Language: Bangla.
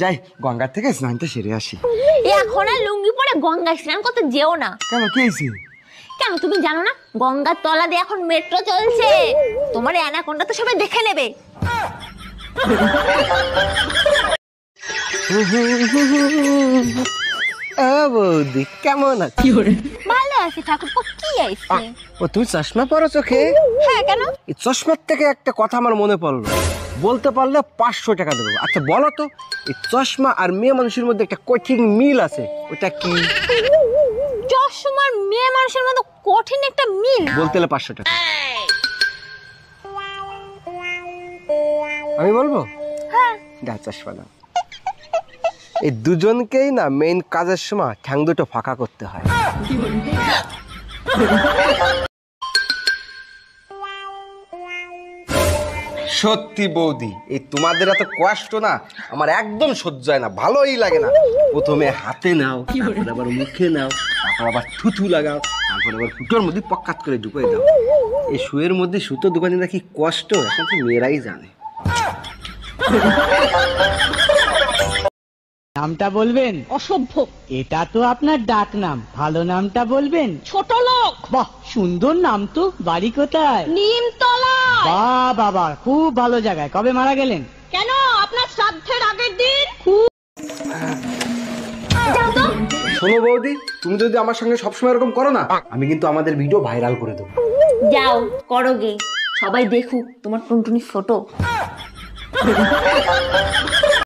যাই গঙ্গার থেকে স্নানটা সেরে আসি। এখন আর লুঙ্গি পরে গঙ্গায় স্নান করতে যেও না। কেন, কি হয়েছে? কেন তুমি জানো না গঙ্গার তলা দিয়ে এখন মেট্রো চলছে? তোমার অ্যানাকোন্ডা তো সবাই দেখে নেবে। বৌদি কেমন আছো? ভালো আছে ঠাকুরপো। কি আইছে? ও তুমি চশমা পরো চোখে? হ্যাঁ, কেন? এই চশমার থেকে একটা কথা আমার মনে পড়লো, বলতে পারলে 500 টাকা দেবো। আচ্ছা বলো তো, এই চশমা আর মেয়ে মানুষের মধ্যে একটা কঠিন মিল আছে, ওটা কি? চশমার মেয়ে মানুষের মতো কঠিন একটা মিল? বলতে হলে 500 টাকা। আমি বলবো? হ্যাঁ। দা চশমা দাও। এই দুজনকেই না মেইন কাজের সময় ঠ্যাং দুটো ফাঁকা করতে হয়। সত্যি বৌদি, এই তোমাদের এত কষ্ট না আমার একদম সহ্য হয় না, ভালোই লাগে না। প্রথমে হাতে নাও, তারপর আবার মুখে নাও, তারপর আবার থুথু লাগাও, তারপর আবার ফুটোর মধ্যে পকাত করে ঢুকিয়ে দাও। এই শুয়ের মধ্যে সুতো দোকানিরা কি কষ্ট এখন তো মেয়েরাই জানে। নামটা বলবেন? অসভ্য। এটা তো আপনার ডাক নাম, ভালো নামটা বলবেন? ছোট লোক। বাহ, সুন্দর নাম তো। বাড়ি কোথায়? নিমতলা। বাহ বাবা, খুব ভালো জায়গায়। কবে মারা গেলেন? কেন, আপনার শ্রাদ্ধের আগের দিন। যাও তো। শোনো বৌদি, তুমি যদি আমার সঙ্গে সবসময় এরকম করো না, আমি কিন্তু আমাদের ভিডিও ভাইরাল করে দেবো। যাও করো গে, সবাই দেখুক তোমার টুনটুনি ফটো।